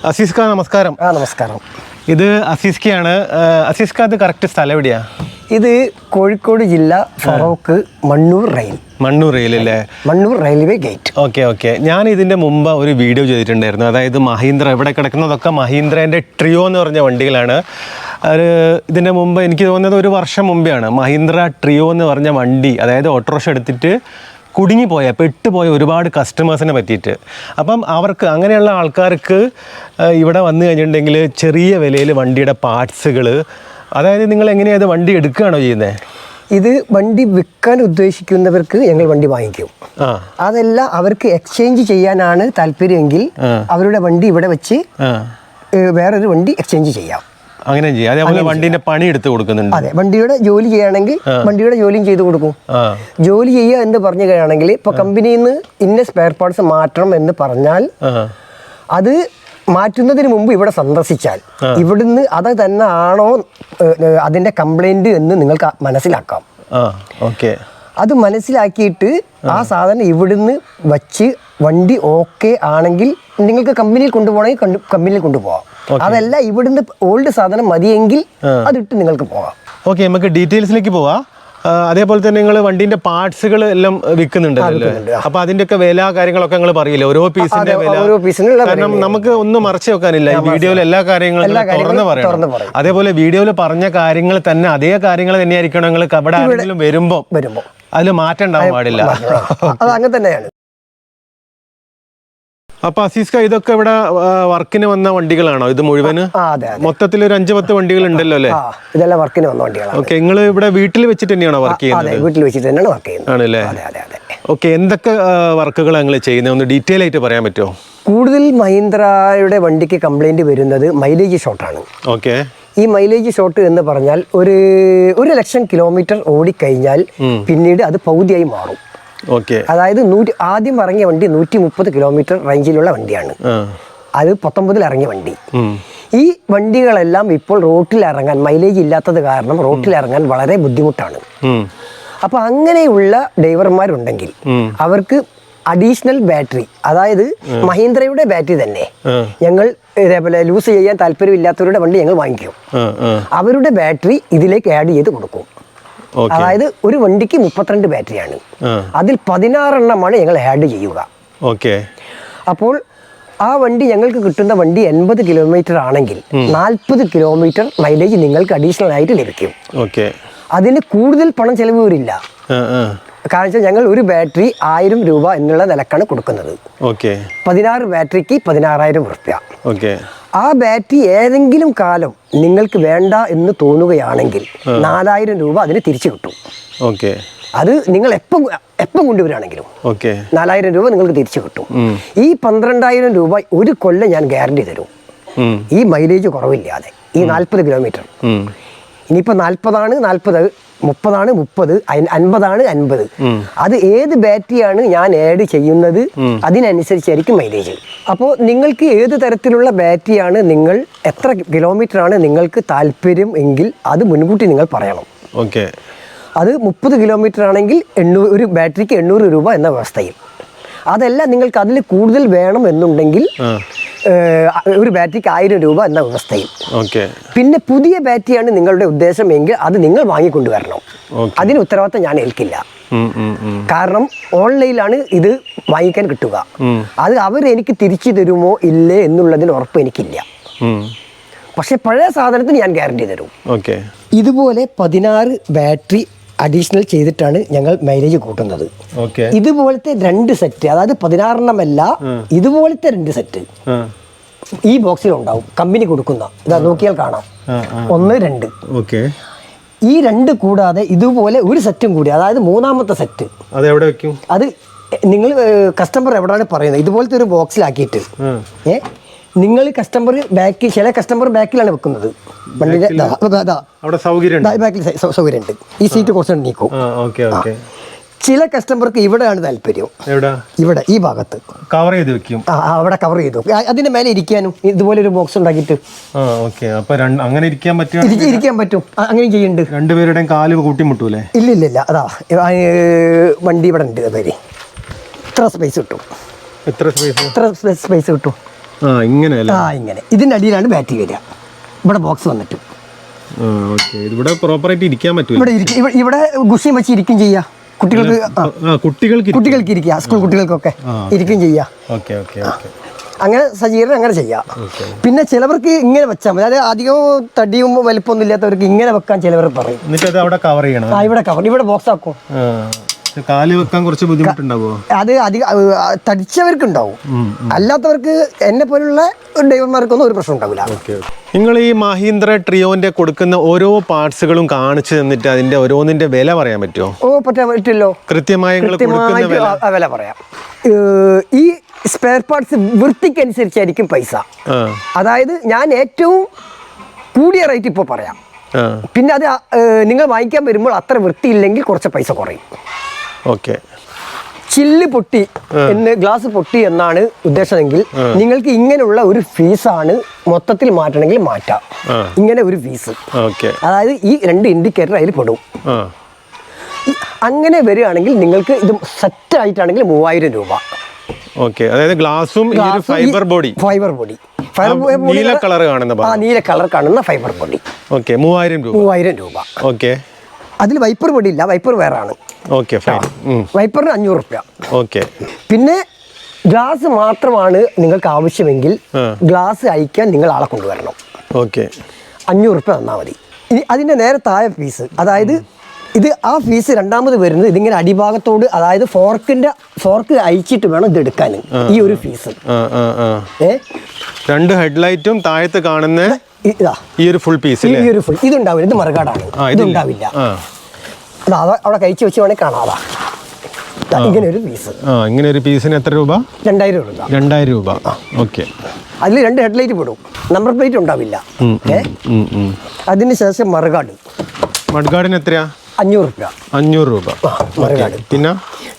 അസീസ് ഖാൻ നമസ്കാരം. നമസ്കാരം. ഇത് അസീസ് ഖാണ്. അസീസ് ഖാൻ, ഇത് കറക്റ്റ് സ്ഥലം എവിടെയാ? ഇത് കോഴിക്കോട് ജില്ല, ഫറോക്ക്, മണ്ണൂർ റെയിൽ അല്ലേ? Mannur railway gate. ഓക്കെ. ഞാൻ ഇതിൻ്റെ മുമ്പ് ഒരു വീഡിയോ ചെയ്തിട്ടുണ്ടായിരുന്നു. അതായത് മഹീന്ദ്ര, ഇവിടെ കിടക്കുന്നതൊക്കെ മഹീന്ദ്രേൻ്റെ ട്രിയോ എന്ന് പറഞ്ഞ വണ്ടികളാണ്. ഇതിൻ്റെ മുമ്പ് എനിക്ക് തോന്നുന്നത് ഒരു വർഷം മുമ്പെയാണ് മഹീന്ദ്ര ട്രിയോ എന്ന് പറഞ്ഞ വണ്ടി, അതായത് ഓട്ടോറിക്ഷ എടുത്തിട്ട് കുടുങ്ങിപ്പോയ പെട്ടുപോയ ഒരുപാട് കസ്റ്റമേഴ്സിനെ പറ്റിയിട്ട്. അപ്പം അവർക്ക്, അങ്ങനെയുള്ള ആൾക്കാർക്ക് ഇവിടെ വന്നു കഴിഞ്ഞിട്ടുണ്ടെങ്കിൽ ചെറിയ വിലയിൽ വണ്ടിയുടെ പാർട്സുകൾ, അതായത് നിങ്ങൾ എങ്ങനെയാണ് വണ്ടി എടുക്കുകയാണോ ചെയ്യുന്നത്? ഇത് വണ്ടി വിൽക്കാൻ ഉദ്ദേശിക്കുന്നവർക്ക് ഞങ്ങൾ വണ്ടി വാങ്ങിക്കും. അതല്ല, അവർക്ക് എക്സ്ചേഞ്ച് ചെയ്യാനാണ് താല്പര്യമെങ്കിൽ അവരുടെ വണ്ടി ഇവിടെ വെച്ച് വേറൊരു വണ്ടി എക്സ്ചേഞ്ച് ചെയ്യാം. അങ്ങനെ ചെയ്യാം. അതേപോലെ വണ്ടിന്റെ പണി എടുത്ത് കൊടുക്കുന്നുണ്ട്. അതെ, വണ്ടിയുടെ ജോലി ചെയ്യുകയാണെങ്കിൽ വണ്ടിയുടെ ജോലിയും ചെയ്ത് കൊടുക്കും. ജോലി ചെയ്യുക എന്ന് പറഞ്ഞു കഴിയുകയാണെങ്കിൽ ഇപ്പൊ കമ്പനിയിൽ നിന്ന് ഇന്ന സ്പെയർ പാർട്സ് മാറ്റണം എന്ന് പറഞ്ഞാൽ അത് മാറ്റുന്നതിന് മുമ്പ് ഇവിടെ സന്ദർശിച്ചാൽ ഇവിടുന്ന് അത് തന്നെ ആണോ അതിന്റെ കംപ്ലൈന്റ് എന്ന് നിങ്ങൾക്ക് മനസ്സിലാക്കാം. അത് മനസ്സിലാക്കിയിട്ട് ആ സാധനം ഇവിടുന്ന് വച്ച് വണ്ടി ഓക്കെ ആണെങ്കിൽ നിങ്ങൾക്ക് കമ്പനിയിൽ കൊണ്ടുപോകണമെങ്കിൽ കമ്പനിയിൽ കൊണ്ടുപോകാം. അതല്ല, ഇവിടുന്ന് ഓൾഡ് സാധനം മതിയെങ്കിൽ അതിട്ട് നിങ്ങൾക്ക് പോകാം. ഓക്കെ, നമുക്ക് ഡീറ്റെയിൽസിലേക്ക് പോവാം. അതേപോലെ തന്നെ നിങ്ങൾ വണ്ടിന്റെ പാർട്സുകൾ എല്ലാം വിൽക്കുന്നുണ്ടല്ലോ, അപ്പൊ അതിന്റെ ഒക്കെ വില കാര്യങ്ങളൊക്കെ നിങ്ങൾ പറയില്ലേ? ഓരോ പീസിന്റെ വില. കാരണം നമുക്ക് ഒന്നും മറച്ചു വെക്കാനില്ല. ഈ വീഡിയോയിൽ എല്ലാ കാര്യങ്ങളും തുറന്ന് പറയണം. അതേപോലെ വീഡിയോയിൽ പറഞ്ഞ കാര്യങ്ങൾ തന്നെ അതേ കാര്യങ്ങൾ തന്നെയായിരിക്കണം നിങ്ങൾ അവിടെ ആരെങ്കിലും വരുമ്പോ അതിൽ മാറ്റം ഉണ്ടാവാൻ പാടില്ല. അങ്ങനെ തന്നെയാണ്. അപ്പൊ അസീസ് ഖാൻ, ഇതൊക്കെ ഇവിടെ വർക്കിന് വന്ന വണ്ടികളാണോ ഇത് മുഴുവന്? മൊത്തത്തിൽ ഒരു 5-10 വണ്ടികൾ ഉണ്ടല്ലോ അല്ലേ? ഇതെല്ലാം വർക്കിന് വന്ന വണ്ടികളാണ്. ഓക്കെ, നിങ്ങൾ ഇവിടെ വീട്ടിൽ വെച്ചിട്ട് തന്നെയാണോ വർക്ക് ചെയ്യുന്നത്? വീട്ടിൽ വെച്ചിട്ട് തന്നെയാണ് വർക്ക് ചെയ്യുന്നത്. ആണല്ലേ? ഓക്കെ, എന്തൊക്കെ വർക്കുകൾ നിങ്ങൾ ചെയ്യുന്നത് ഒന്ന് ഡീറ്റെയിൽ ആയിട്ട് പറയാൻ പറ്റുമോ? കൂടുതൽ മഹീന്ദ്രയുടെ വണ്ടിക്ക് കംപ്ലൈന്റ് വരുന്നത് മൈലേജ് ഷോർട്ടാണ്. ഓക്കെ, ഈ മൈലേജ് ഷോർട്ട് എന്ന് പറഞ്ഞാൽ 1,00,000 കിലോമീറ്റർ ഓടിക്കഴിഞ്ഞാൽ പിന്നീട് അത് പകുതിയായി മാറും. അതായത് ആദ്യം ഇറങ്ങിയ വണ്ടി 130 കിലോമീറ്റർ റേഞ്ചിലുള്ള വണ്ടിയാണ്. അത് 19 ഇറങ്ങിയ വണ്ടി. ഈ വണ്ടികളെല്ലാം ഇപ്പോൾ റോട്ടിൽ ഇറങ്ങാൻ, മൈലേജ് ഇല്ലാത്തത് കാരണം റോട്ടിൽ ഇറങ്ങാൻ വളരെ ബുദ്ധിമുട്ടാണ്. അപ്പൊ അങ്ങനെയുള്ള ഡ്രൈവർമാരുണ്ടെങ്കിൽ അവർക്ക് അഡീഷണൽ ബാറ്ററി, അതായത് മഹീന്ദ്രയുടെ ബാറ്ററി തന്നെ ഞങ്ങൾ ഇതേപോലെ ലൂസ് ചെയ്യാൻ താല്പര്യമില്ലാത്തവരുടെ വണ്ടി ഞങ്ങൾ വാങ്ങിക്കും. അവരുടെ ബാറ്ററി ഇതിലേക്ക് ആഡ് ചെയ്ത് കൊടുക്കും. അതായത് ഒരു വണ്ടിക്ക് 32 ബാറ്ററിയാണ്. അതിൽ 16 എണ്ണമാണ് ഞങ്ങൾ ആഡ് ചെയ്യുക. അപ്പോൾ ആ വണ്ടി ഞങ്ങൾക്ക് കിട്ടുന്ന വണ്ടി 80 കിലോമീറ്റർ ആണെങ്കിൽ 40 കിലോമീറ്റർ മൈലേജ് നിങ്ങൾക്ക് അഡീഷണൽ ആയിട്ട് ലഭിക്കും. അതിന് കൂടുതൽ പണം ചെലവ് വരില്ല. കാരണം വെച്ചാൽ ഞങ്ങൾ ഒരു ബാറ്ററി 1000 രൂപ എന്നുള്ള നിലക്കാണ് കൊടുക്കുന്നത്. 16 ബാറ്ററിക്ക് 16,000 രൂപ. ആ ബാറ്ററി ഏതെങ്കിലും കാലം നിങ്ങൾക്ക് വേണ്ട എന്ന് തോന്നുകയാണെങ്കിൽ 4,000 രൂപ അതിന് തിരിച്ചു കിട്ടും. അത് നിങ്ങൾ എപ്പം കൊണ്ടുവരികയാണെങ്കിലും 4,000 രൂപ നിങ്ങൾക്ക് തിരിച്ചു കിട്ടും. ഈ 12,000 രൂപ ഒരു കൊല്ലം ഞാൻ ഗ്യാരണ്ടി തരും, ഈ മൈലേജ് കുറവില്ലാതെ. ഈ 40 കിലോമീറ്റർ ഇനിയിപ്പോൾ 40 30 30 50 50. അത് ഏത് ബാറ്ററിയാണ് ഞാൻ ആഡ് ചെയ്യുന്നത് അതിനനുസരിച്ചായിരിക്കും മൈലേജ്. അപ്പോൾ നിങ്ങൾക്ക് ഏത് തരത്തിലുള്ള ബാറ്ററിയാണ്, നിങ്ങൾ എത്ര കിലോമീറ്റർ ആണ് നിങ്ങൾക്ക് താല്പര്യം എങ്കിൽ അത് മുൻകൂട്ടി നിങ്ങൾ പറയണം. അത് 30 കിലോമീറ്റർ ആണെങ്കിൽ ഒരു ബാറ്ററിക്ക് 800 രൂപ എന്ന വ്യവസ്ഥയിൽ. അതല്ല, നിങ്ങൾക്ക് അതിൽ കൂടുതൽ വേണം എന്നുണ്ടെങ്കിൽ ഒരു ബാറ്ററിക്ക് 1000 രൂപ എന്ന വ്യവസ്ഥയിൽ. പിന്നെ പുതിയ ബാറ്ററിയാണ് നിങ്ങളുടെ ഉദ്ദേശമെങ്കിൽ അത് നിങ്ങൾ വാങ്ങിക്കൊണ്ടുവരണം. അതിന് ഉത്തരവാദിത്തം ഞാൻ ഏൽക്കില്ല. കാരണം ഓൺലൈനിലാണ് ഇത് വാങ്ങിക്കാൻ കിട്ടുക. അത് അവരെനിക്ക് തിരിച്ചു തരുമോ ഇല്ലേ എന്നുള്ളതിന് ഉറപ്പ് എനിക്കില്ല. പക്ഷെ പഴയ സാധനത്തിന് ഞാൻ ഗ്യാരണ്ടി തരും. ഇതുപോലെ 16 ബാറ്ററി അഡീഷണൽ ചെയ്തിട്ടാണ് ഞങ്ങൾ മൈലേജ് കൂട്ടുന്നത്. ഇതുപോലത്തെ 2 സെറ്റ്, അതായത് 16 എണ്ണമല്ല, ഇതുപോലത്തെ 2 സെറ്റ് ഈ ബോക്സിൽ ഉണ്ടാവും. കമ്പനി കൊടുക്കുന്ന, ഇതാ നോക്കിയാൽ കാണാം, 1 2. ഈ 2 കൂടാതെ ഇതുപോലെ ഒരു സെറ്റും കൂടി, അതായത് 3ാമത്തെ സെറ്റ്. അത് നിങ്ങൾ കസ്റ്റമർ എവിടെയാണ് പറയുന്നത്, ഇതുപോലത്തെ ഒരു ബോക്സിലാക്കിയിട്ട് നിങ്ങൾ കസ്റ്റമർ ബാക്കിൽ, ചില കസ്റ്റമർ ബാക്കിലാണ് വെക്കുന്നത്. വണ്ടിയുടെ ബാക്കിൽ സൗകര്യമുണ്ട്. ഈ സീറ്റ് കുറച്ച് നീക്കും. ചില കസ്റ്റമർക്ക് ഇവിടെയാണ് താല്പര്യം, ഇവിടെ ഈ ഭാഗത്ത് കവർ ചെയ്ത് വെക്കും. അവിടെ കവർ ചെയ്തു അതിന്റെ മേലെ ഇരിക്കാനും ഇതുപോലെ ഒരു ബോക്സ് ഉണ്ടാക്കിയിട്ട് അങ്ങനെ ഇരിക്കാൻ പറ്റും. അങ്ങനെ ചെയ്യുന്നുണ്ട്. രണ്ടുപേരുടെയും കാല് കൂട്ടിമുട്ടൂലേ? ഇല്ല. അതാ വണ്ടി ഇവിടെ ഉണ്ട്. പേര് ഇത്ര സ്പേസ് കിട്ടും. ഇങ്ങനെ ഇങ്ങനെ ഇതിൻ്റെ അടിയിലാണ് ബാറ്ററി വരിക. ഇവിടെ ബോക്സ് വന്നിട്ട് ഇവിടെ പ്രോപ്പറായിട്ട് ഇരിക്കാൻ പറ്റും. ഇവിടെ ഗുഷിയും വെച്ച് ഇരിക്കും ചെയ്യാം. കുട്ടികൾക്ക് ഇരിക്കുക, സ്കൂൾ കുട്ടികൾക്കൊക്കെ ഇരിക്കും ചെയ്യാം. അങ്ങനെ സജ്ജീകരണം അങ്ങനെ ചെയ്യാം. പിന്നെ ചിലവർക്ക് ഇങ്ങനെ വെച്ചാൽ മതി. അതായത് അധികം തടിയും വലിപ്പമൊന്നും ഇല്ലാത്തവർക്ക് ഇങ്ങനെ വെക്കാൻ ചിലവർ പറയും. ഇവിടെ കവർ, ഇവിടെ ബോക്സ് ആക്കും. കാല് വെക്കാൻ കുറച്ച് ബുദ്ധിമുട്ടുണ്ടാവോ? അത് അധികം തടിച്ചവർക്ക് ഉണ്ടാവും, അല്ലാത്തവർക്ക് എന്നെ പോലുള്ള ഡ്രൈവർമാർക്കൊന്നും ഒരു പ്രശ്നം ഉണ്ടാവില്ല. നിങ്ങൾ ഈ മഹീന്ദ്ര ട്രിയോന്റെ കൊടുക്കുന്ന ഓരോ പാർട്സുകളും കാണിച്ചു തന്നിട്ട് അതിന്റെ ഓരോന്നിന്റെ വില പറയാൻ പറ്റുമോ? പറ്റില്ലോ. കൃത്യമായി വില പറയാം. ഈ സ്പെയർ പാർട്സ് വൃത്തിക്കനുസരിച്ചായിരിക്കും പൈസ. അതായത് ഞാൻ ഏറ്റവും കൂടിയ റേറ്റ് ഇപ്പോൾ പറയാം. പിന്നെ അത് നിങ്ങൾ വാങ്ങിക്കാൻ വരുമ്പോൾ അത്ര വൃത്തിയില്ലെങ്കിൽ കുറച്ച് പൈസ കുറയും. ചില്ല് പൊട്ടി ഗ്ലാസ് പൊട്ടി എന്നാണ് ഉദ്ദേശമെങ്കിൽ നിങ്ങൾക്ക് ഇങ്ങനെയുള്ള ഒരു ഫീസാണ് മൊത്തത്തിൽ മാറ്റണമെങ്കിൽ മാറ്റാം. ഇങ്ങനെ ഒരു ഫീസ്, അതായത് ഈ 2 ഇൻഡിക്കേറ്റർ അതിൽ പെടും. അങ്ങനെ വരികയാണെങ്കിൽ നിങ്ങൾക്ക് ഇത് സെറ്റ് ആയിട്ടാണെങ്കിൽ 3000 രൂപ. അതായത് ഗ്ലാസും ഫൈബർ ബോഡി നീല കളർ കാണുന്ന ഫൈബർ ബോഡി 3000 രൂപ. അതിൽ വൈപ്പർ ബോഡി ഇല്ല, വൈപ്പർ വേറെ ആണ്. വൈപ്പറിന് 500 രൂപ. പിന്നെ ഗ്ലാസ് മാത്രമാണ് നിങ്ങൾക്ക് ആവശ്യമെങ്കിൽ ഗ്ലാസ് അയക്കാൻ നിങ്ങൾ ആളെ കൊണ്ടുവരണം. 500 രൂപ തന്നാൽ മതി. ഇനി അതിൻ്റെ നേരെ താഴെ ഫീസ്, അതായത് ഇത് ആ ഫീസ് രണ്ടാമത് വരുന്നത് ഇതിങ്ങനെ അടിഭാഗത്തോട്, അതായത് ഫോർക്ക് അയച്ചിട്ട് വേണം ഇത് എടുക്കാൻ. ഈ ഒരു ഫീസ് 2 ഹെഡ്ലൈറ്റും താഴത്ത് കാണുന്ന ഈ ഒരു ഫുൾ പീസ് ഇതുണ്ടാവില്ല. ഇത് മറുകാടാണ്, ഇതുണ്ടാവില്ല. അവിടെ കഴിച്ചു വെച്ച് വേണമെങ്കിൽ കാണാതാ. ഇങ്ങനെ ഒരു പീസ്, ഇങ്ങനെ ഒരു പീസിന് എത്ര രൂപ? 2000 രൂപ. അതിൽ 2 ഹെഡ്ലൈറ്റ് പെടും, നമ്പർ പ്ലേറ്റ് ഉണ്ടാവില്ല. അതിനുശേഷം മറുകാടിന് എത്രയാ? 500 രൂപ. മറുകാട്. പിന്നെ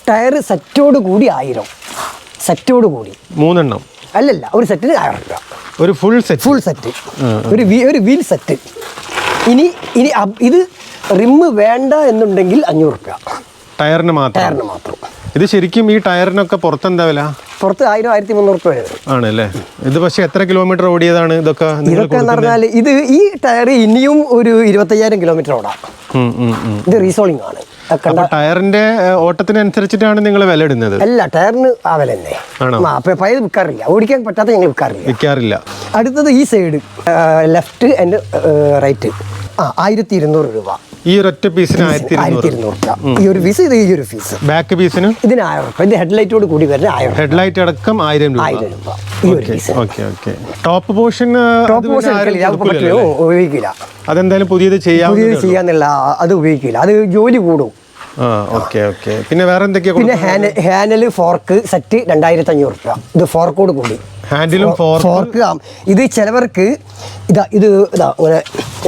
ടയർ സെറ്റോട് കൂടി 1000. സെറ്റോട് കൂടി 3 എണ്ണം അല്ലല്ല, ഒരു സെറ്റിന് 1000 രൂപ. ഒരു ഫുൾ സെറ്റ്, ഒരു വീൽ സെറ്റ്. ഇനി ഇത് റിമ്മ് വേണ്ട എന്നുണ്ടെങ്കിൽ 500 രൂപ. ടയറിന് മാത്രം. ഇത് ശരിക്കും ഈ ടയറിനൊക്കെ പുറത്തെന്താ വില? പുറത്ത് 1000-1300 രൂപ വരെ ആണല്ലേ. ഇത് പക്ഷേ എത്ര കിലോമീറ്റർ ഓടിയതാണ് ഇതൊക്കെ എന്ന് പറഞ്ഞാൽ? ഈ ടയർ ഇനിയും ഒരു 25,000 കിലോമീറ്റർ ഓടാം. ഇത് റീസോളിംഗ് ആണ്. ടയറിന്റെ ഓട്ടത്തിനനുസരിച്ചിട്ടാണ് നിങ്ങൾ വില ഇടുന്നത്? അല്ല, ടയറിന് ആ വില തന്നെ. പഴയത് വിൽക്കാറില്ല, ഓടിക്കാൻ പറ്റാത്ത ഞങ്ങൾ വിൽക്കാറില്ല. അടുത്തത് ഈ സൈഡ് ലെഫ്റ്റ് ആൻഡ് റൈറ്റ് 1200 രൂപ. ഈ ഒരൊറ്റ പീസിന് 1200 രൂപ. ഈ ഒരു പീസ്, ഇത് ഈ ഒരു പീസ്. ബാക്ക് പീസിന് ഇതിന് 1000 രൂപ. ഇത് ഹെഡ്ലൈറ്റോട് കൂടി വരുന്ന 1000. ഹെഡ്ലൈറ്റ് അടക്കം 1000 രൂപ. ടോപ്പ് പോർഷൻ ഉപയോഗിക്കില്ല. അതെന്തായാലും പുതിയത് ചെയ്യാന്നുള്ള അത് ഉപയോഗിക്കില്ല, അത് ജോലി കൂടും. പിന്നെ വേറെ എന്തൊക്കെയാ? പിന്നെ ഹാൻഡിൽ ഫോർക്ക് സെറ്റ് 2500 രൂപ. ഇത് ഫോർക്കോട് കൂടി ഹാൻഡിലും ഫോർക്ക്. ഇത് ചിലവർക്ക് ഇത് ഇങ്ങനെ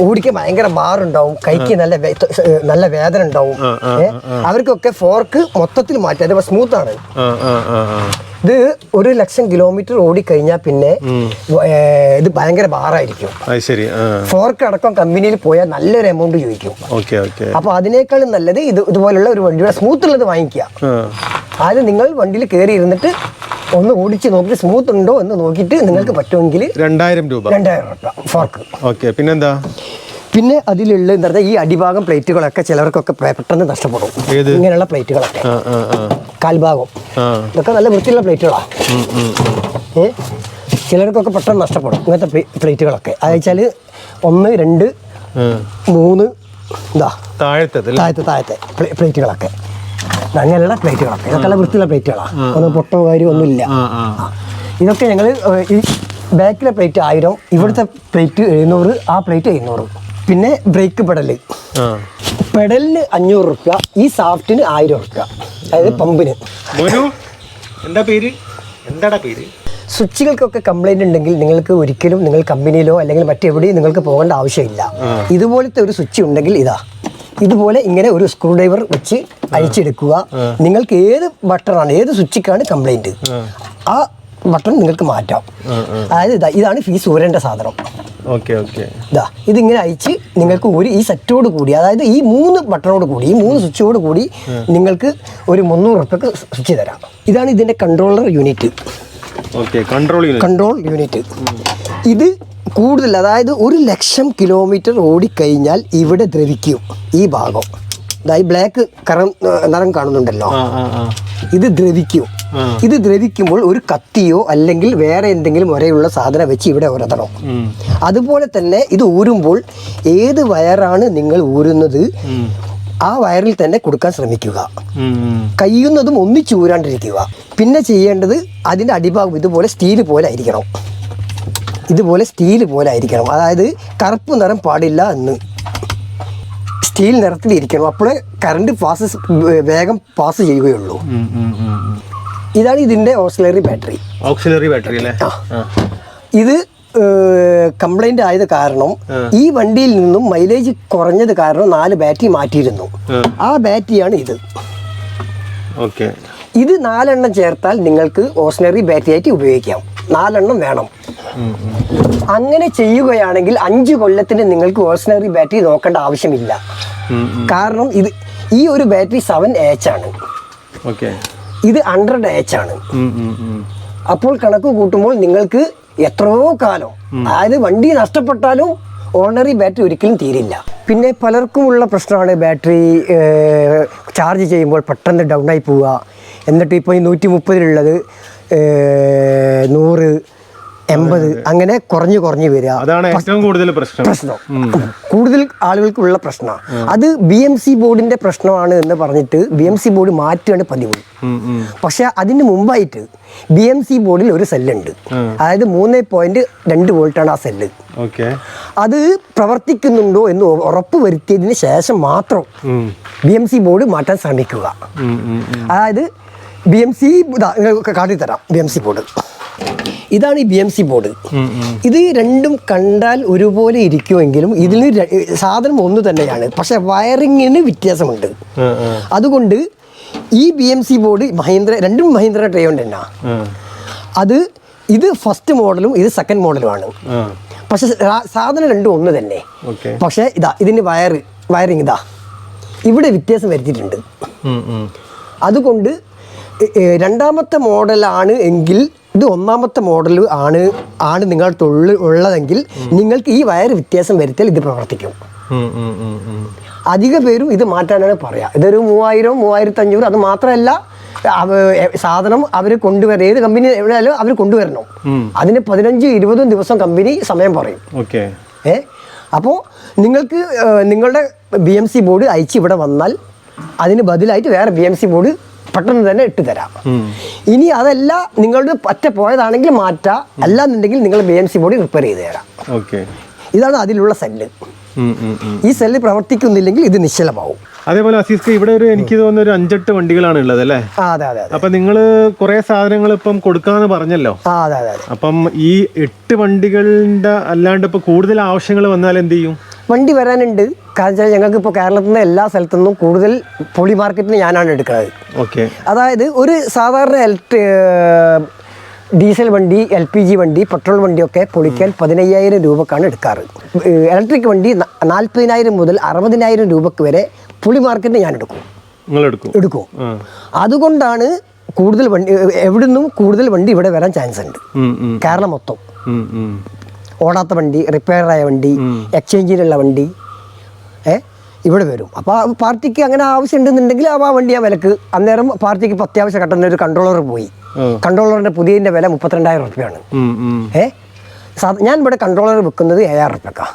ഓടിക്കാൻ ഭയങ്കര ബാറുണ്ടാവും, കൈക്ക് നല്ല വേദന ഉണ്ടാവും. അവർക്കൊക്കെ ഫോർക്ക് മൊത്തത്തിൽ മാറ്റാം. അത് സ്മൂത്ത് ആണ്. ഇത് 1,00,000 കിലോമീറ്റർ ഓടിക്കഴിഞ്ഞാൽ പിന്നെ ഇത് ഭയങ്കര ബാറായിരിക്കും. ഫോർക്ക് അടക്കം കമ്പനിയിൽ പോയാൽ നല്ലൊരു എമൗണ്ട് ചോദിക്കും. അപ്പൊ അതിനേക്കാളും നല്ലത് ഇതുപോലുള്ള ഒരു വണ്ടിയുടെ സ്മൂത്ത് ഉള്ളത് വാങ്ങിക്കുക. ആദ്യം നിങ്ങൾ വണ്ടിയിൽ കയറി ഇരുന്നിട്ട് ഒന്ന് ഓടിച്ച് നോക്കിയിട്ട് സ്മൂത്ത് ഉണ്ടോ എന്ന് നോക്കിയിട്ട് നിങ്ങൾക്ക് പറ്റുമെങ്കിൽ 2000 രൂപ ഫോർക്ക്. പിന്നെന്താ? പിന്നെ അതിലുള്ള എന്താ പറയുക, ഈ അടിഭാഗം പ്ലേറ്റുകളൊക്കെ ചിലവർക്കൊക്കെ പെട്ടെന്ന് നഷ്ടപ്പെടും. ഇങ്ങനെയുള്ള പ്ലേറ്റുകളൊക്കെ കാൽഭാഗം ഇതൊക്കെ നല്ല വൃത്തിയുള്ള പ്ലേറ്റുകളാണ്. ചിലർക്കൊക്കെ പെട്ടെന്ന് നഷ്ടപ്പെടും ഇങ്ങനത്തെ പ്ലേറ്റുകളൊക്കെ. അതെച്ചാൽ 1, 2, 3 താഴത്തെ പ്ലേറ്റുകളൊക്കെ അങ്ങനെയുള്ള പ്ലേറ്റുകളൊക്കെ ഇതൊക്കെ നല്ല വൃത്തിയുള്ള പ്ലേറ്റുകളാണ്. ഒന്നും പൊട്ടോ കാര്യം ഒന്നുമില്ല. ഇതൊക്കെ ഞങ്ങൾ ഈ ബാക്കിലെ പ്ലേറ്റ് 1000, ഇവിടുത്തെ പ്ലേറ്റ് 700, ആ പ്ലേറ്റ് 700. പിന്നെ ബ്രേക്ക് പെടലിന് 500 രൂപ, ഈ സാഫ്റ്റിന് 1000 രൂപ. അതായത് പമ്പിന്. സ്വിച്ചുകൾക്കൊക്കെ കംപ്ലൈന്റ് ഉണ്ടെങ്കിൽ നിങ്ങൾക്ക് ഒരിക്കലും നിങ്ങൾ കമ്പനിയിലോ അല്ലെങ്കിൽ മറ്റെവിടെയും നിങ്ങൾക്ക് പോകേണ്ട ആവശ്യമില്ല. ഇതുപോലത്തെ ഒരു സ്വിച്ച് ഉണ്ടെങ്കിൽ ഇതുപോലെ ഇങ്ങനെ ഒരു സ്ക്രൂ ഡ്രൈവർ വെച്ച് അഴിച്ചെടുക്കുക. നിങ്ങൾക്ക് ഏത് ബട്ടണാണ്, ഏത് സ്വിച്ചിക്കാണ് കംപ്ലൈന്റ്, ആ ബട്ടൺ നിങ്ങൾക്ക് മാറ്റാം. അതായത് ഇതാണ് ഫീസ് ഊരേണ്ട സാധനം. ഇതിങ്ങനെ അയച്ച് നിങ്ങൾക്ക് ഈ സെറ്റോട് കൂടി, അതായത് ഈ 3 ബട്ടണോട് കൂടി, ഈ 3 സ്വിച്ചോട് കൂടി നിങ്ങൾക്ക് ഒരു 300 രൂപയ്ക്ക് സ്വിച്ച് തരാം. ഇതാണ് ഇതിൻ്റെ controller unit. Okay, control unit. ഇത് കൂടുതൽ, അതായത് 1,00,000 കിലോമീറ്റർ ഓടിക്കഴിഞ്ഞാൽ ഇവിടെ ദ്രവിക്കും. ഈ ഭാഗം ഈ ബ്ലാക്ക് നിറം കാണുന്നുണ്ടല്ലോ, ഇത് ദ്രവിക്കും. ഇത് ദ്രവിക്കുമ്പോൾ ഒരു കത്തിയോ അല്ലെങ്കിൽ വേറെ എന്തെങ്കിലും ഒരേയുള്ള സാധനം വെച്ച് ഇവിടെ ഉരതണം. അതുപോലെ തന്നെ ഇത് ഊരുമ്പോൾ ഏത് വയറാണ് നിങ്ങൾ ഊരുന്നത് ആ വയറിൽ തന്നെ കൊടുക്കാൻ ശ്രമിക്കുക. കഴിയുന്നതും ഒന്നിച്ച് ഊരാണ്ടിരിക്കുക. പിന്നെ ചെയ്യേണ്ടത് അതിൻ്റെ അടിഭാഗം ഇതുപോലെ സ്റ്റീൽ പോലെ ആയിരിക്കണം. ഇതുപോലെ സ്റ്റീൽ പോലെ ആയിരിക്കണം. അതായത് കറുപ്പ് നിറം പാടില്ല എന്ന്, സ്റ്റീൽ നിറത്തിലിരിക്കണം. അപ്പോഴേ കറണ്ട് വേഗം പാസ് ചെയ്യുകയുള്ളൂ. ഇതാണ് ഇതിൻ്റെ ഓക്സിലറി ബാറ്ററി അല്ലേ? ഇത് കംപ്ലൈന്റ് ആയത് കാരണം ഈ വണ്ടിയിൽ നിന്നും മൈലേജ് കുറഞ്ഞത് കാരണം 4 ബാറ്ററി മാറ്റിയിരുന്നു. ആ ബാറ്ററിയാണ് ഇത്. ഇത് 4 എണ്ണം ചേർത്താൽ നിങ്ങൾക്ക് ഓക്സിലറി ബാറ്ററി ആയിട്ട് ഉപയോഗിക്കാം. 4 എണ്ണം വേണം. അങ്ങനെ ചെയ്യുകയാണെങ്കിൽ 5 കൊല്ലത്തിന് നിങ്ങൾക്ക് ഓക്സിലറി ബാറ്ററി നോക്കേണ്ട ആവശ്യമില്ല. കാരണം ഈ ഒരു ബാറ്ററി 7H ആണ്, ഇത് 100H ആണ്. അപ്പോൾ കണക്ക് കൂട്ടുമ്പോൾ നിങ്ങൾക്ക് എത്രയോ കാലം, അതായത് വണ്ടി നഷ്ടപ്പെട്ടാലും ഓർഡിനറി ബാറ്ററി ഒരിക്കലും തീരില്ല. പിന്നെ പലർക്കുമുള്ള പ്രശ്നമാണ് ബാറ്ററി ചാർജ് ചെയ്യുമ്പോൾ പെട്ടെന്ന് ഡൗൺ ആയി പോവുക. എന്നിട്ട് ഇപ്പോൾ ഈ 130-ലുള്ളത് 100, 80 അങ്ങനെ കുറഞ്ഞു വരിക. അതാണ് ഏറ്റവും കൂടുതൽ പ്രശ്നം. കൂടുതൽ ആളുകൾക്കുള്ള പ്രശ്നമാണ് അത്. BMC ബോർഡിന്റെ പ്രശ്നമാണ് എന്ന് പറഞ്ഞിട്ട് BMC ബോർഡ് മാറ്റുകയാണ് പതിവ്. പക്ഷെ അതിന് മുമ്പായിട്ട് BMC ബോർഡിൽ ഒരു സെല്ലുണ്ട്. അതായത് 3.2 വോൾട്ടാണ് ആ സെല്ല്. അത് പ്രവർത്തിക്കുന്നുണ്ടോ എന്ന് ഉറപ്പ് വരുത്തിയതിന് ശേഷം മാത്രം BMC ബോർഡ് മാറ്റാൻ ശ്രമിക്കുക. അതായത് BMC കാട്ടിത്തരാം. BMC ബോർഡ് ഇതാണ് ഈ BMC ബോർഡ്. ഇത് രണ്ടും കണ്ടാൽ ഒരുപോലെ ഇരിക്കുമെങ്കിലും ഇതിന് സാധനം ഒന്ന് തന്നെയാണ്, പക്ഷെ വയറിങ്ങിന് വ്യത്യാസമുണ്ട്. അതുകൊണ്ട് ഈ BMC ബോർഡ് രണ്ടും മഹീന്ദ്ര ട്രയോൺ തന്നെയാണ്. ഇത് ഫസ്റ്റ് മോഡലും ഇത് സെക്കൻഡ് മോഡലുമാണ്. പക്ഷെ സാധനം രണ്ടും ഒന്ന് തന്നെ. പക്ഷെ ഇതിന് വയറിങ് ഇവിടെ വ്യത്യാസം വരുത്തിയിട്ടുണ്ട്. അതുകൊണ്ട് രണ്ടാമത്തെ മോഡലാണ് എങ്കിൽ ഇത് ഒന്നാമത്തെ മോഡൽ ആണ് നിങ്ങളുടെ ഉള്ളതെങ്കിൽ നിങ്ങൾക്ക് ഈ വയർ വ്യത്യാസം വരുത്തിയാൽ ഇത് പ്രവർത്തിക്കും. അധിക പേരും ഇത് മാറ്റാനാണ് പറയുക. ഇതൊരു 3000, 3500. അത് മാത്രമല്ല, സാധനം അവർ കൊണ്ടുവരണം. ഏത് കമ്പനി എവിടെയായാലും അവർ കൊണ്ടുവരണം. അതിന് 15-20 ദിവസം കമ്പനി സമയം പറയും. അപ്പോൾ നിങ്ങൾക്ക് നിങ്ങളുടെ BMC ബോർഡ് അയച്ച് ഇവിടെ വന്നാൽ അതിന് ബദലായിട്ട് വേറെ BMC ബോർഡ് പെട്ടെന്ന് തന്നെ ഇട്ട് തരാം. ഇനി അതല്ല നിങ്ങളുടെ പറ്റ പോയതാണെങ്കിൽ മാറ്റാം, അല്ലാന്നുണ്ടെങ്കിൽ നിങ്ങൾ BMC ബോർഡ് റിപ്പയർ ചെയ്ത് തരാം. ഇതാണ് അതിലുള്ള സെല്ല്. ഈ സെല്ല് പ്രവർത്തിക്കുന്നില്ലെങ്കിൽ ഇത് നിശ്ചലമാവും. അതേപോലെ അസീസ് ഇവിടെ എനിക്ക് തോന്നുന്ന ഒരു 5-8 വണ്ടികളാണ് ഉള്ളത് അല്ലേ? അതെ. അപ്പൊ നിങ്ങൾ കുറെ സാധനങ്ങൾ ഇപ്പം കൊടുക്കാന്ന് പറഞ്ഞല്ലോ. അതെ. അപ്പം ഈ 8 വണ്ടികളുടെ അല്ലാണ്ട് ഇപ്പൊ കൂടുതൽ ആവശ്യങ്ങൾ വന്നാൽ എന്ത് ചെയ്യും? വണ്ടി വരാനുണ്ട്. കാരണം വെച്ചാൽ ഞങ്ങൾക്ക് ഇപ്പോൾ കേരളത്തിൽ നിന്ന് എല്ലാ സ്ഥലത്തുനിന്നും കൂടുതൽ പോളി മാർക്കറ്റിന് ഞാനാണ് എടുക്കുന്നത്. അതായത് ഒരു സാധാരണ ഡീസൽ വണ്ടി, LPG വണ്ടി, പെട്രോൾ വണ്ടിയൊക്കെ പൊളിക്കാൻ 15,000 രൂപക്കാണ് എടുക്കാറ്. ഇലക്ട്രിക് വണ്ടി 40,000 മുതൽ 60,000 രൂപക്ക് വരെ പുളി മാർക്കറ്റിന് ഞാൻ എടുക്കും. അതുകൊണ്ടാണ് കൂടുതൽ വണ്ടി എവിടുന്നും കൂടുതൽ വണ്ടി ഇവിടെ വരാൻ ചാൻസ് ഉണ്ട്. കേരളം മൊത്തം ഓടാത്ത വണ്ടി, റിപ്പയറായ വണ്ടി, എക്സ്ചേഞ്ചിനുള്ള വണ്ടി ഇവിടെ വരും. അപ്പോൾ പാർട്ടിക്ക് അങ്ങനെ ആവശ്യം ഉണ്ടെന്നുണ്ടെങ്കിൽ ആ വണ്ടി ആ വിലക്ക് അന്നേരം പാർട്ടിക്ക് ഇപ്പോൾ അത്യാവശ്യം ഘട്ടത്തിൽ ഒരു കൺട്രോളർ പോയി. കൺട്രോളറിൻ്റെ പുതിയതിൻ്റെ വില 32,000 റുപ്യാണ്. ഞാൻ ഇവിടെ കൺട്രോളർ വിൽക്കുന്നത് 7,000 റുപ്യക്കാണ്.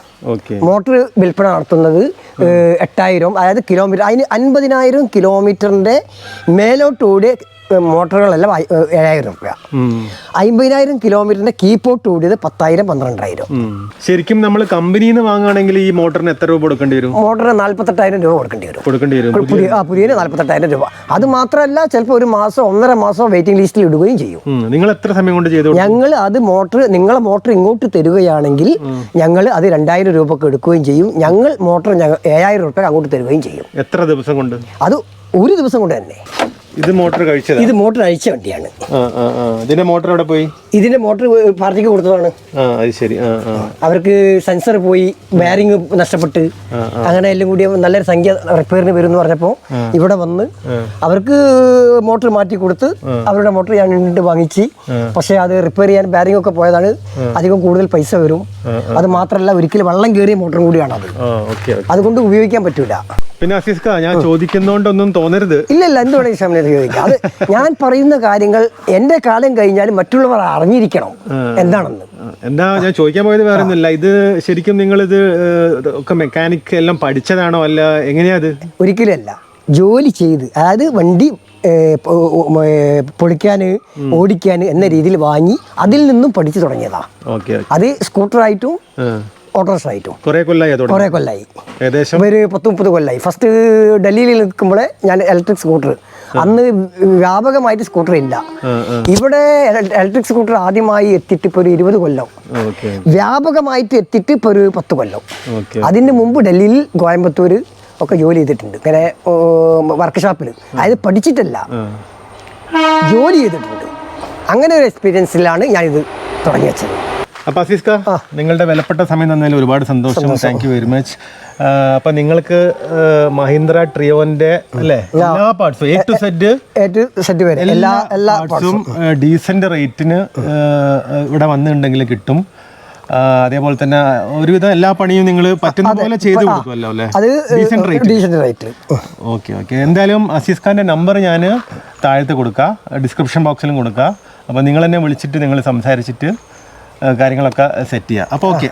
മോട്ടർ വിൽപ്പന നടത്തുന്നത് 8,000, അതായത് കിലോമീറ്റർ. അതിന് 50,000 കിലോമീറ്ററിൻ്റെ മേലോട്ടൂടെ മോട്ടറുകളെല്ലാം 7,000 റുപ്യ. 50,000 കിലോമീറ്ററിന്റെ കീപോട്ട് കൂടിയത് 10,000, 12,000. ശരിക്കും നമ്മൾ കമ്പനിയിൽ നിന്ന് വാങ്ങുകയാണെങ്കിൽ ഈ മോട്ടറിന് എത്ര രൂപ കൊടുക്കേണ്ടി വരും? മോട്ടറിന് 48,000 രൂപ കൊടുക്കേണ്ടി വരും. പുതിയ 48,000 രൂപ. അത് മാത്രമല്ല, ചിലപ്പോൾ 1 മാസം 1.5 മാസം വെയിറ്റിംഗ് ലിസ്റ്റിൽ ഇടുകയും ചെയ്യും. നിങ്ങൾ എത്ര സമയം കൊണ്ട് ചെയ്തു? ഞങ്ങൾ അത് നിങ്ങളെ മോട്ടർ ഇങ്ങോട്ട് തരികയാണെങ്കിൽ ഞങ്ങൾ അത് 2,000 രൂപക്ക് എടുക്കുകയും ചെയ്യും. ഞങ്ങൾ മോട്ടർ 7,000 രൂപ അങ്ങോട്ട് തരികയും ചെയ്യും. എത്ര ദിവസം കൊണ്ട്? അത് 1 ദിവസം കൊണ്ട് തന്നെ. ഇത് മോട്ടോർ കഴിച്ചത്? ഇത് മോട്ടർ അഴിച്ച വണ്ടിയാണ്. ഇതിന്റെ മോട്ടോർ എവിടെ പോയി? ഇതിന്റെ മോട്ടർ പാർട്ടിക്ക് കൊടുത്തതാണ്. അത് ശരി. അവർക്ക് സെൻസർ പോയി, ബെയറിംഗ് നഷ്ടപ്പെട്ട്, അങ്ങനെ എല്ലാം കൂടി നല്ലൊരു സംഖ്യ റിപ്പയറിന് വരും എന്ന് പറഞ്ഞപ്പോൾ ഇവിടെ വന്ന് അവർക്ക് മോട്ടർ മാറ്റി കൊടുത്ത് അവരുടെ മോട്ടർ ഞാൻ ഇണ്ട് വാങ്ങിച്ച്. പക്ഷേ അത് റിപ്പയർ ചെയ്യാൻ ബെയറിംഗ് ഒക്കെ പോയതാണ്. അധികം കൂടുതൽ പൈസ വരും. അത് മാത്രമല്ല ഒരിക്കലും വെള്ളം കയറിയ മോട്ടറും കൂടിയാണ് അത്. അതുകൊണ്ട് ഉപയോഗിക്കാൻ പറ്റൂല. പിന്നെ അസീസ്ക, ഞാൻ ചോദിക്കുന്നോണ്ടൊന്നും തോന്നരുത്. ഇല്ല, എന്തുവേണമെങ്കിൽ ക്ഷമ ചോദിക്കാം. അത് ഞാൻ പറയുന്ന കാര്യങ്ങൾ എന്റെ കാലം കഴിഞ്ഞാലും മറ്റുള്ളവർ അറിഞ്ഞിരിക്കണം എന്താണെന്ന്. എന്താ ഞാൻ ചോദിക്കാൻ പോയത് വേറെ ഒന്നുമില്ല. ഇത് ശരിക്കും നിങ്ങളിത് ഒക്കെ മെക്കാനിക് എല്ലാം പഠിച്ചതാണോ അല്ല എങ്ങനെയാ? അത് ഒരിക്കലും അല്ല, ജോലി ചെയ്ത്, അതായത് വണ്ടി പൊളിക്കാൻ ഓടിക്കാൻ എന്ന രീതിയിൽ വാങ്ങി അതിൽ നിന്നും പഠിച്ചു തുടങ്ങിയതാ. അത് സ്കൂട്ടറായിട്ടും ഓട്ടോറിക്ഷയായിട്ടും കുറെ കൊല്ലായി, ഏകദേശം ഒരു 10-30 കൊല്ലായി. ഫസ്റ്റ് ഡൽഹിയിൽ നിൽക്കുമ്പോഴേ ഞാൻ ഇലക്ട്രിക് സ്കൂട്ടർ, അന്ന് വ്യാപകമായിട്ട് സ്കൂട്ടർ ഇല്ല ഇവിടെ. ഇലക്ട്രിക് സ്കൂട്ടർ ആദ്യമായി എത്തിയിട്ട് ഇപ്പോൾ ഒരു 20 കൊല്ലം, വ്യാപകമായിട്ട് എത്തിയിട്ട് ഇപ്പോൾ ഒരു 10 കൊല്ലം. അതിന് മുമ്പ് ഡൽഹിയിൽ, കോയമ്പത്തൂർ ഒക്കെ ജോലി ചെയ്തിട്ടുണ്ട്, ഇങ്ങനെ വർക്ക്ഷോപ്പിൽ. അതായത് പഠിച്ചിട്ടല്ല, ജോലി ചെയ്തിട്ടുണ്ട്. അങ്ങനെ ഒരു എക്സ്പീരിയൻസിലാണ് ഞാനിത് തുടങ്ങി വെച്ചത്. അപ്പോൾ അസീസ്ക, നിങ്ങളുടെ വിലപ്പെട്ട സമയം തന്നതിൽ ഒരുപാട് സന്തോഷം. Thank you very much. അപ്പം നിങ്ങൾക്ക് മഹീന്ദ്ര ട്രിയോന്റെ അല്ലേ എല്ലാ പാർട്സും A to Z വരെ എല്ലാ പാർട്സും ഡീസന്റ് റേറ്റിന് ഇവിടെ വന്നിട്ടുണ്ടെങ്കിൽ കിട്ടും. അതേപോലെ തന്നെ ഒരുവിധം എല്ലാ പണിയും നിങ്ങൾ പറ്റുന്ന പോലെ ചെയ്ത് കൊടുക്കുമല്ലോ അല്ലേ? Decent rate. ഓക്കെ. എന്തായാലും അസീസ് ഖാന്റെ നമ്പർ ഞാൻ താഴത്ത് കൊടുക്കാം, ഡിസ്ക്രിപ്ഷൻ ബോക്സിലും കൊടുക്കാം. അപ്പോൾ നിങ്ങൾ എന്നെ വിളിച്ചിട്ട് നിങ്ങൾ സംസാരിച്ചിട്ട് കാര്യങ്ങളൊക്കെ സെറ്റ് ചെയ്യാം. അപ്പോൾ ഓക്കെ.